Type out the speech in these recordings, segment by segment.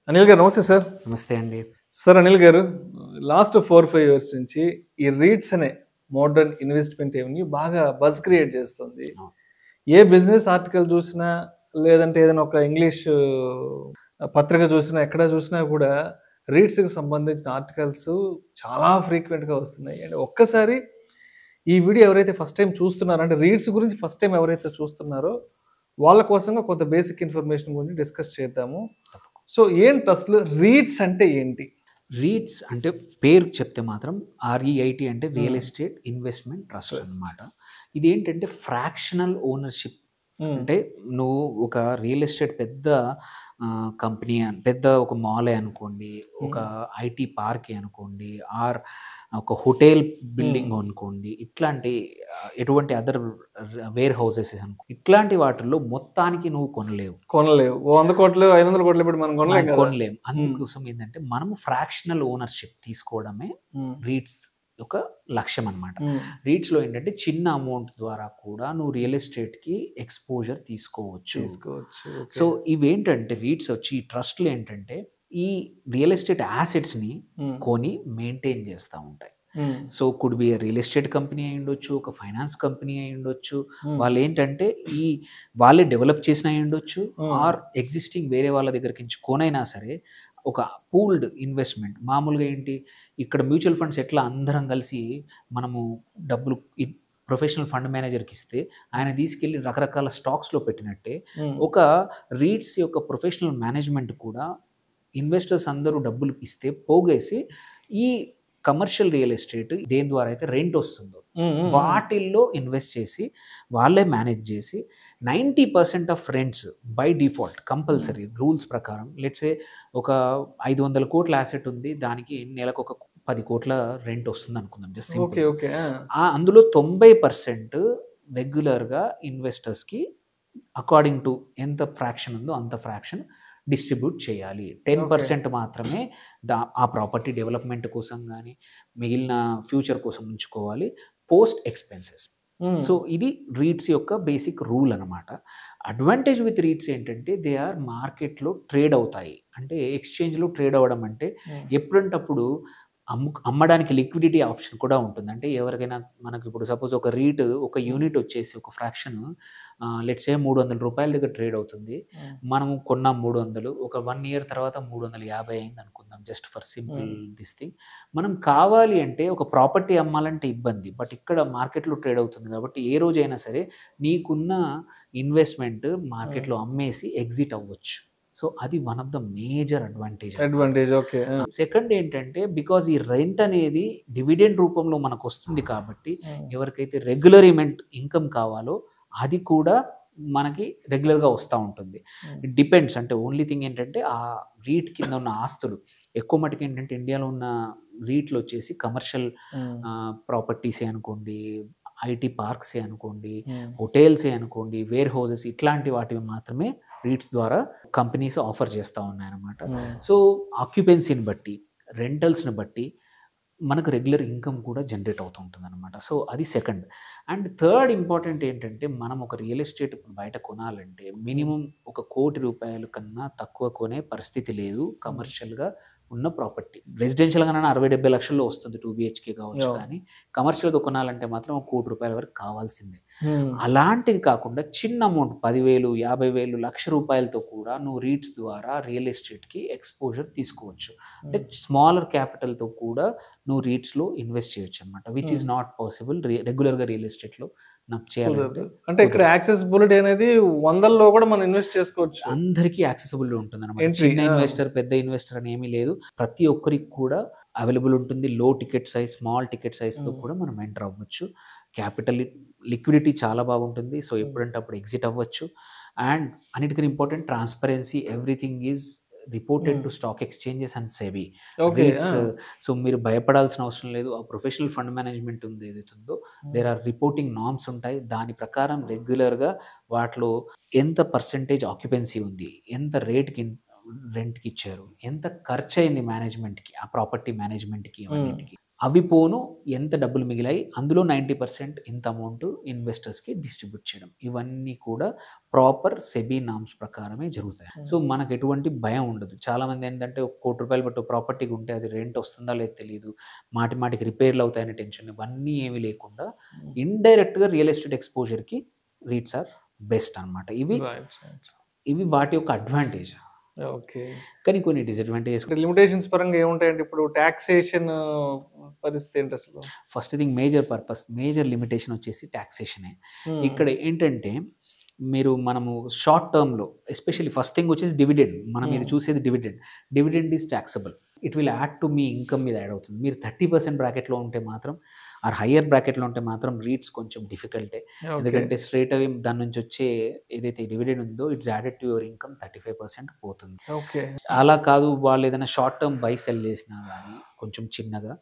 అనిల్ గారు నమస్తే సార్. నమస్తే అండి. సార్ అనిల్ గారు, లాస్ట్ 4-5 ఇయర్స్ నుంచి ఈ రీట్స్ అనే మోడర్న్ ఇన్వెస్ట్మెంట్ ఎవెన్యూ బాగా బజ్ క్రియేట్ చేస్తుంది. అవును. ఏ బిజినెస్ ఆర్టికల్ చూసినా, లేదంటే ఏదైనా ఒక ఇంగ్లీష్ పత్రిక చూసినా, ఎక్కడ చూసినా కూడా రీట్స్కి సంబంధించిన ఆర్టికల్స్ చాలా ఫ్రీక్వెంట్గా వస్తున్నాయి. అండ్ ఒక్కసారి ఈ వీడియో ఎవరైతే ఫస్ట్ టైం చూస్తున్నారో, అంటే రీట్స్ గురించి ఫస్ట్ టైం ఎవరైతే చూస్తున్నారో వాళ్ళ కోసంగా కొంత బేసిక్ ఇన్ఫర్మేషన్ గురించి డిస్కస్ చేద్దాము. సో ఏంటి అసలు రీట్స్ అంటే ఏంటి? రీట్స్ అంటే పేరు చెప్తే మాత్రం ఆర్ఈఐటి అంటే రియల్ ఎస్టేట్ ఇన్వెస్ట్మెంట్ ట్రస్ట్ అన్నమాట. ఇదేంటంటే ఫ్రాక్షనల్ ఓనర్షిప్. అంటే నువ్వు ఒక రియల్ ఎస్టేట్ పెద్ద కంపెనీ పెద్ద ఒక మాలే అనుకోండి, ఒక ఐటీ పార్కే అనుకోండి, ఆర్ ఒక హోటల్ బిల్డింగ్ అనుకోండి, ఇట్లాంటి ఎటువంటి అదర్ వేర్ హౌసెస్ అనుకో, ఇట్లాంటి వాటిల్లో మొత్తానికి నువ్వు కొనలేవు. ఓ 100 కోట్లు 500 కోట్లు పెట్టి మనం కొనలేము. అందుకోసం ఏంటంటే మనము ఫ్రాక్షనల్ ఓనర్షిప్ తీసుకోవడమే రీట్స్ యొక్క లక్ష్యం అనమాట. రీట్స్లో ఏంటంటే చిన్న అమౌంట్ ద్వారా కూడా నువ్వు రియల్ ఎస్టేట్కి ఎక్స్పోజర్ తీసుకోవచ్చు. సో ఇవేంటంటే రీట్స్ వచ్చి ఈ ట్రస్ట్లు ఏంటంటే ఈ రియల్ ఎస్టేట్ యాసెట్స్ని కొని మెయింటైన్ చేస్తూ ఉంటాయి. So could be real estate company అయి ఉండొచ్చు, ఒక ఫైనాన్స్ కంపెనీ అయి ఉండొచ్చు. వాళ్ళు ఏంటంటే వాళ్ళే డెవలప్ చేసిన అయి ఉండొచ్చు, ఆర్ ఎగ్జిస్టింగ్ వేరే వాళ్ళ దగ్గరికి నుంచి కొనైనా సరే ఒక పూల్డ్ ఇన్వెస్ట్మెంట్. మామూలుగా ఏంటి, ఇక్కడ మ్యూచువల్ ఫండ్స్ ఎట్లా అందరం కలిసి మనము డబ్బులు ప్రొఫెషనల్ ఫండ్ మేనేజర్కి ఇస్తే ఆయన తీసుకెళ్ళి రకరకాల స్టాక్స్లో పెట్టినట్టే ఒక రీట్స్ యొక్క ప్రొఫెషనల్ మేనేజ్మెంట్ కూడా ఇన్వెస్టర్స్ అందరూ డబ్బులు ఇస్తే పోగేసి ఈ కమర్షియల్ రియల్ ఎస్టేట్ దేని ద్వారా అయితే రెంట్ వస్తుందో వాటిల్లో ఇన్వెస్ట్ చేసి వాళ్ళే మేనేజ్ చేసి 90% of rents by default compulsory rules ప్రకారం, లెట్సే ఒక 500 కోట్ల యాసెట్ ఉంది, దానికి నెలకు ఒక 10 కోట్ల రెంట్ వస్తుంది అనుకుందాం. Just simple. అందులో 90% రెగ్యులర్గా ఇన్వెస్టర్స్కి అకార్డింగ్ టు ఎంత ఫ్రాక్షన్ ఉందో అంత ఫ్రాక్షన్ డిస్ట్రిబ్యూట్ చేయాలి. 10% మాత్రమే ఆ ప్రాపర్టీ డెవలప్మెంట్ కోసం కానీ మిగిలిన ఫ్యూచర్ కోసం ఉంచుకోవాలి, పోస్ట్ ఎక్స్పెన్సెస్. సో ఇది రీట్స్ యొక్క బేసిక్ రూల్ అనమాట. అడ్వాంటేజ్ విత్ రీట్స్ ఏంటంటే దే ఆర్ మార్కెట్లో ట్రేడ్ అవుతాయి. అంటే ఎక్స్చేంజ్లో ట్రేడ్ అవ్వడం అంటే ఎప్పుడంటప్పుడు అమ్మడానికి లిక్విడిటీ ఆప్షన్ కూడా ఉంటుంది. అంటే ఎవరికైనా మనకు ఇప్పుడు సపోజ్ ఒక రీట్ ఒక యూనిట్ వచ్చేసి ఒక ఫ్రాక్షన్ లెట్స్ సే 300 రూపాయల దగ్గర ట్రేడ్ అవుతుంది. మనం కొన్నాం 300, ఒక 1 ఇయర్ తర్వాత 350 అయింది అనుకుందాం, just for simple this thing. మనం కావాలి అంటే ఒక ప్రాపర్టీ అమ్మాలంటే ఇబ్బంది, బట్ ఇక్కడ మార్కెట్లో ట్రేడ్ అవుతుంది కాబట్టి ఏ రోజైనా సరే నీకున్న ఇన్వెస్ట్మెంట్ మార్కెట్లో అమ్మేసి ఎగ్జిట్ అవ్వచ్చు. సో అది one of the major advantage. Okay. Second ఏంటంటే బికాజ్ ఈ రెంట్ అనేది డివిడెండ్ రూపంలో మనకు వస్తుంది కాబట్టి ఎవరికైతే రెగ్యులర్ ఇన్కమ్ కావాలో అది కూడా మనకి రెగ్యులర్గా వస్తూ ఉంటుంది. It depends. అంటే ఓన్లీ థింగ్ ఏంటంటే ఆ రీట్ కింద ఉన్న ఆస్తులు ఎక్కువ మటుకు ఏంటంటే ఇండియాలో ఉన్న రీట్లు వచ్చేసి కమర్షియల్ ప్రాపర్టీసే అనుకోండి, ఐటీ పార్క్సే అనుకోండి, హోటల్సే అనుకోండి, వేర్ హౌసెస్, ఇట్లాంటి వాటివి మాత్రమే రీట్స్ ద్వారా కంపెనీస్ ఆఫర్ చేస్తూ ఉన్నాయన్నమాట. సో ఆక్యుపెన్సీని బట్టి, రెంటల్స్ని బట్టి మనకు రెగ్యులర్ ఇన్కమ్ కూడా జనరేట్ అవుతూ ఉంటుంది అనమాట. సో అది సెకండ్. అండ్ థర్డ్ ఇంపార్టెంట్ ఏంటంటే మనం ఒక రియల్ ఎస్టేట్ బయట కొనాలంటే మినిమం ఒక 1 కోటి రూపాయల కన్నా తక్కువ కొనే పరిస్థితి లేదు కమర్షియల్గా ఉన్న ప్రాపర్టీ. రెసిడెన్షియల్గా 60-70 లక్షల్లో వస్తుంది 2 BHK కావచ్చు, కానీ కమర్షియల్గా కొనాలంటే మాత్రం 1 కోటి రూపాయల వరకు కావాల్సిందే. అలాంటిది కాకుండా చిన్న అమౌంట్ 10,000, 50,000, ₹1,00,000 కూడా నువ్వు రీట్స్ ద్వారా రియల్ ఎస్టేట్కి ఎక్స్పోజర్ తీసుకోవచ్చు. అంటే స్మాలర్ క్యాపిటల్తో కూడా నువ్వు రీట్స్లో ఇన్వెస్ట్ చేయొచ్చు అనమాట, విచ్ ఈస్ నాట్ పాసిబుల్ రెగ్యులర్గా రియల్ ఎస్టేట్లో నాకు చేయాలంటే. అంటే ఇక్కడ యాక్సెసిబిలిటీ అనేది 100లో కూడా మనం ఇన్వెస్ట్ చేసుకోవచ్చు, అందరికీ యాక్సెసిబిలిటీ ఉంటుంది అనమాట. చిన్న ఇన్వెస్టర్ పెద్ద ఇన్వెస్టర్ అని ఏమీ లేదు, ప్రతి ఒక్కరికి కూడా అవైలబుల్ ఉంటుంది. లో టికెట్ సైజ్, స్మాల్ టికెట్ సైజ్తో కూడా మనం ఎంటర్ అవ్వచ్చు. క్యాపిటల్ లిక్విడిటీ చాలా బాగుంటుంది. సో ఎప్పుడంటే అప్పుడు ఎగ్జిట్ అవ్వచ్చు. అండ్ అన్నిటికన్నా important transparency, everything is reported to stock exchanges and SEBI. So మీరు భయపడాల్సిన అవసరం లేదు. ఆ ప్రొఫెషనల్ ఫండ్ మేనేజ్మెంట్ ఉంది ఏదైతే ఉందో, దేర్ ఆర్ రిపోర్టింగ్ నార్మ్స్ ఉంటాయి. దాని ప్రకారం రెగ్యులర్గా వాటిలో ఎంత పర్సెంటేజ్ ఆక్యుపెన్సీ ఉంది, ఎంత రేట్కి రెంట్కి ఇచ్చారు, ఎంత ఖర్చు అయింది మేనేజ్మెంట్కి, ఆ ప్రాపర్టీ మేనేజ్మెంట్కి, అవన్నిటికి అవి పోను ఎంత డబ్బులు మిగిలాయి, అందులో 90% ఇంత అమౌంట్ ఇన్వెస్టర్స్కి డిస్ట్రిబ్యూట్ చేయడం, ఇవన్నీ కూడా ప్రాపర్ సెబీ నామ్స్ ప్రకారమే జరుగుతాయి. సో మనకు ఎటువంటి భయం ఉండదు. చాలామంది ఏంటంటే ₹1,00,00,000 బట్టి ప్రాపర్టీకి ఉంటే అది రెంట్ వస్తుందా లేదో తెలియదు, మాటి మాటికి రిపేర్లు అవుతాయనే టెన్షన్, ఇవన్నీ ఏమీ లేకుండా ఇండైరెక్ట్గా రియల్ ఎస్టేట్ ఎక్స్పోజర్కి రీట్స్ ఆర్ బెస్ట్ అనమాట. ఇవి వాటి యొక్క అడ్వాంటేజ్. ఓకే. కానీ కొన్ని డిసడ్వాంటేజెస్, లిమిటేషన్స్ పరంగా ఏముంటాయండి? ఇప్పుడు టాక్సేషన్ పరిస్థితి ఏంటి అసలు? ఫస్ట్ థింగ్ మేజర్ లిమిటేషన్ వచ్చేసి టాక్సేషనే. ఇక్కడ ఏంటంటే మనము షార్ట్ టర్మ్లో ఎస్పెషల్లీ ఫస్ట్ థింగ్ వచ్చేసి డివిడెండ్. మనం ఇది చూసేది dividend is taxable. It will add to me income మీద యాడ్ అవుతుంది. మీరు 30% బ్రాకెట్లో ఉంటే మాత్రం, ఆర్ హయ్యర్ బ్రాకెట్లో ఉంటే మాత్రం రీట్స్ కొంచెం డిఫికల్టే. ఎందుకంటే స్ట్రేట్ అవే దాని నుంచి వచ్చే ఏదైతే డివిడెండ్ ఉందో it's added to your income 35% పోతుంది. అలా కాదు, వాళ్ళు ఏదైనా షార్ట్ టర్మ్ బై సెల్ చేసినా కానీ కొంచెం చిన్నగా,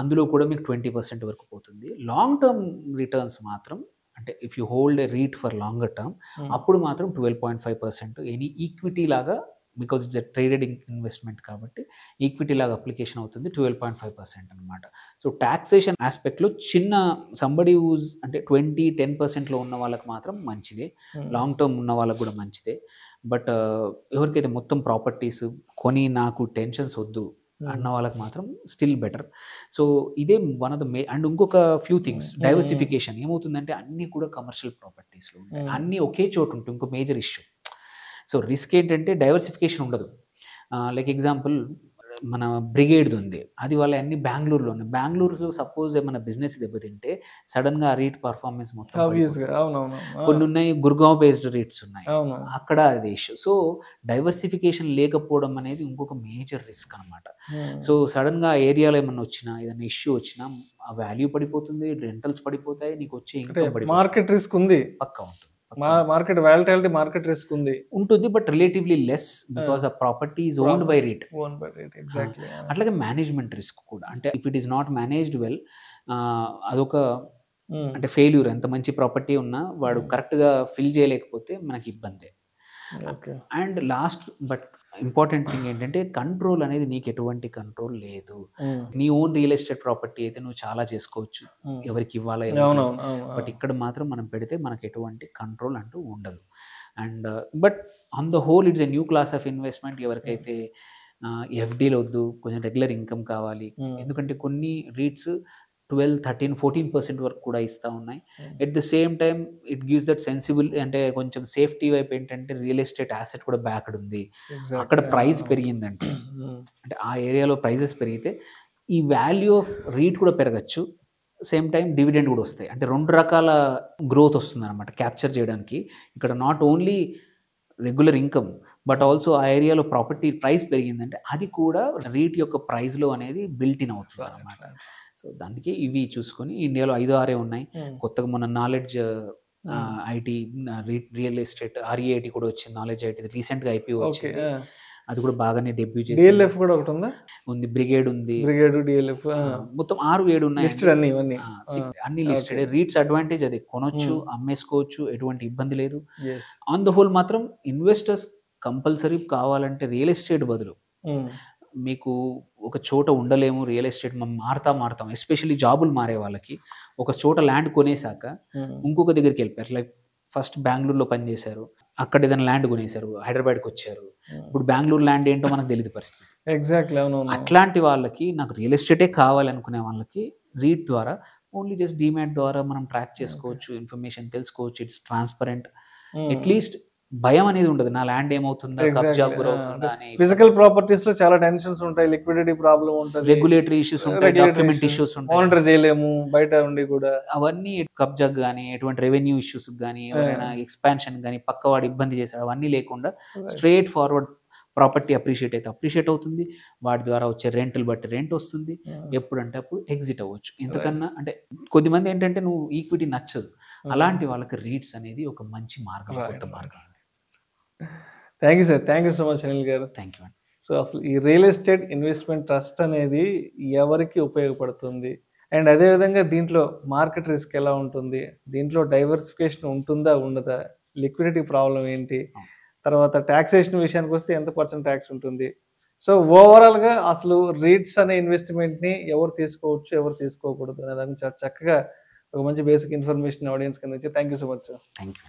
అందులో కూడా మీకు 20% వరకు పోతుంది. లాంగ్ టర్మ్ రిటర్న్స్ మాత్రం, అంటే if you hold a REIT for longer term, అప్పుడు మాత్రం 12.5% ఎనీ ఈక్విటీ లాగా, because it's a traded investment కాబట్టి ఈక్విటీ లాగా అప్లికేషన్ అవుతుంది, 12.5% అనమాట. సో టాక్సేషన్ ఆస్పెక్ట్లో చిన్న సంబడి యూజ్ అంటే 10%లో ఉన్న వాళ్ళకి మాత్రం మంచిదే, లాంగ్ టర్మ్ ఉన్న వాళ్ళకి కూడా మంచిదే. బట్ ఎవరికైతే మొత్తం ప్రాపర్టీస్ కొని నాకు టెన్షన్స్ వద్దు అన్న వాళ్ళకి మాత్రం స్టిల్ బెటర్. సో ఇదే వన్ ఆఫ్ ద అండ్ ఇంకొక ఫ్యూ థింగ్స్, డైవర్సిఫికేషన్. ఏమవుతుందంటే అన్నీ కూడా కమర్షియల్ ప్రాపర్టీస్లో ఉంటాయి, అన్నీ ఒకే చోటు ఉంటుంది, ఇంకో మేజర్ ఇష్యూ. సో రిస్క్ ఏంటంటే డైవర్సిఫికేషన్ ఉండదు. లైక్ ఎగ్జాంపుల్ మన బ్రిగేడ్ది ఉంది, అది వాళ్ళ అన్ని బెంగళూరులో ఉన్నాయి. బెంగళూరులో సపోజ్ ఏమైనా బిజినెస్ దెబ్బతింటే సడన్గా ఆ రీట్ పర్ఫార్మెన్స్ మొత్తం, కొన్ని ఉన్నాయి గుర్గావ్ బేస్డ్ రీట్స్ ఉన్నాయి, అక్కడ అది ఇష్యూ. సో డైవర్సిఫికేషన్ లేకపోవడం అనేది ఇంకొక మేజర్ రిస్క్ అనమాట. సో సడన్గా ఆ ఏరియాలో ఏమన్నా వచ్చినా, ఏదైనా ఇష్యూ వచ్చినా ఆ వాల్యూ పడిపోతుంది, రెంటల్స్ పడిపోతాయి, నీకు వచ్చే ఇన్కమ్ మార్కెట్ రిస్క్ ఉంది, పక్కా ఉంటుంది. మార్కెట్ వాలటిలిటీ, మార్కెట్ రిస్క్ ఉంటుంది, బట్ రిలేటివ్లీ లెస్ బికాస్ ఆ property is owned by REIT. Exactly. అట్లాగే మేనేజ్మెంట్ రిస్క్ కూడా, అంటే if it is not managed well, అదొక అంటే ఫెయిల్యూర్. ఎంత మంచి ప్రాపర్టీ ఉన్నా వాడు కరెక్ట్గా ఫిల్ చేయలేకపోతే మనకి ఇబ్బందే. And last but important thing ఏంటంటే కంట్రోల్ అనేది, నీకు ఎటువంటి కంట్రోల్ లేదు. నీ ఓన్ రియల్ ఎస్టేట్ ప్రాపర్టీ అయితే నువ్వు చాలా చేసుకోవచ్చు, ఎవరికి ఇవ్వాలా, బట్ ఇక్కడ మాత్రం మనం పెడితే మనకు ఎటువంటి కంట్రోల్ అంటూ ఉండదు. And but on the whole it's a new class of investment. ఎవరికైతే ఎఫ్డీలు వద్దు, కొంచెం రెగ్యులర్ ఇన్కమ్ కావాలి, ఎందుకంటే కొన్ని రీట్స్ 12, 13, 14% వరకు కూడా ఇస్తూ ఉన్నాయి. At the same time it gives that sensible, అంటే కొంచెం సేఫ్టీ వైపు ఏంటంటే రియల్ ఎస్టేట్ యాసెట్ కూడా బ్యాక్డ్ ఉంది. అక్కడ ప్రైస్ పెరిగిందంటే, అంటే ఆ ఏరియాలో ప్రైజెస్ పెరిగితే ఈ వాల్యూ ఆఫ్ రీట్ కూడా పెరగచ్చు, సేమ్ టైం డివిడెండ్ కూడా వస్తాయి. అంటే రెండు రకాల గ్రోత్ వస్తుంది అనమాట క్యాప్చర్ చేయడానికి. ఇక్కడ not only regular income but also ఆ ఏరియాలో ప్రాపర్టీ ప్రైస్ పెరిగిందంటే అది కూడా రీట్ యొక్క ప్రైస్లో అనేది బిల్ట్ ఇన్ అవుతుంది అనమాట. సో దానికి ఇవి చూసుకొని ఇండియాలో 5-6 ఉన్నాయి. కొత్తగా మన knowledge IT real estate REIT కూడా వచ్చింది, నాలెడ్జ్ ఐటీ రీసెంట్గా IPO వచ్చింది, అది కూడా బాగానే డెబ్యూ చేసి. DLF కూడా ఒకటి ఉందా? ఉంది, బ్రిగేడ్ ఉంది, DLF, మొత్తం 6-7 ఉన్నాయి, అన్ని లిస్టెడ్. రీట్స్ అడ్వాంటేజ్ అది, కొనొచ్చు, అమ్మేసుకోవచ్చు, ఎటువంటి ఇబ్బంది లేదు. ఆన్ ద హోల్ మాత్రం ఇన్వెస్టర్స్ కంపల్సరీ కావాలంటే రియల్ ఎస్టేట్ బదులు, మీకు ఒక చోట ఉండలేము, రియల్ ఎస్టేట్ మనం మారుతాం, ఎస్పెషల్లీ జాబులు మారే వాళ్ళకి ఒక చోట ల్యాండ్ కొనేసాక ఇంకొక దగ్గరికి వెళ్ళిపోయారు. లైక్ ఫస్ట్ బెంగళూరులో పనిచేశారు, అక్కడ ఏదైనా ల్యాండ్ కొనేశారు, హైదరాబాద్కి వచ్చారు, ఇప్పుడు బెంగళూరు ల్యాండ్ ఏంటో మనకు తెలియదు పరిస్థితి. ఎగ్జాక్ట్లీ. అట్లాంటి వాళ్ళకి, నాకు రియల్ ఎస్టేటే కావాలనుకునే వాళ్ళకి రీట్ ద్వారా ఓన్లీ జస్ట్ డీమ్యాట్ ద్వారా మనం ట్రాక్ చేసుకోవచ్చు, ఇన్ఫర్మేషన్ తెలుసుకోవచ్చు, ఇట్స్ ట్రాన్స్పరెంట్. అట్లీస్ట్ భయం అనేది ఉండదు, నా ల్యాండ్ ఏమవుతుందా, కబ్జా గురవుతుందా అని. ఫిజికల్ ప్రాపర్టీస్ లో చాలా టెన్షన్స్ ఉంటాయి, లిక్విడిటీ ప్రాబ్లం ఉంటుంది, రెగ్యులేటరీ ఇష్యూస్ ఉంటాయి, డాక్యుమెంట్ ఇష్యూస్ ఉంటాయి, మానిటర్ చేయలేము బయట ఉండి కూడా. అవన్నీ కబ్జా కానీ, ఎటువంటి రెవెన్యూ ఇష్యూస్ కానీ, ఎవరైనా ఎక్స్పాన్షన్ కానీ, పక్కవాడు ఇబ్బంది చేశాడు, అవన్నీ లేకుండా స్ట్రేట్ ఫార్వర్డ్ ప్రాపర్టీ అప్రిషియేట్ అవుతుంది, వాటి ద్వారా వచ్చే రెంట్లు బట్టి రెంట్ వస్తుంది, ఎప్పుడంటే అప్పుడు ఎగ్జిట్ అవ్వచ్చు. ఇంతకన్నా అంటే కొద్దిమంది ఏంటంటే నువ్వు ఈక్విటీ నచ్చదు, అలాంటి వాళ్ళకి రీట్స్ అనేది ఒక మంచి మార్గం, కొత్త మార్గం. Thank you sir, thank you so much Anil గారు. థ్యాంక్ యూ అండి. సో అసలు ఈ రియల్ ఎస్టేట్ ఇన్వెస్ట్మెంట్ ట్రస్ట్ అనేది ఎవరికి ఉపయోగపడుతుంది, అండ్ అదేవిధంగా దీంట్లో మార్కెట్ రిస్క్ ఎలా ఉంటుంది, దీంట్లో డైవర్సిఫికేషన్ ఉంటుందా ఉండదా, లిక్విడిటీ ప్రాబ్లం ఏంటి, తర్వాత ట్యాక్సేషన్ విషయానికి వస్తే ఎంత % ట్యాక్స్ ఉంటుంది, సో ఓవరాల్గా అసలు రీట్స్ అనే ఇన్వెస్ట్మెంట్ని ఎవరు తీసుకోవచ్చు, ఎవరు తీసుకోకూడదు అనే దాని గురించి చాలా చక్కగా ఒక మంచి బేసిక్ ఇన్ఫర్మేషన్ ఆడియన్స్ కింద ఇచ్చి thank you so much sir. Thank you.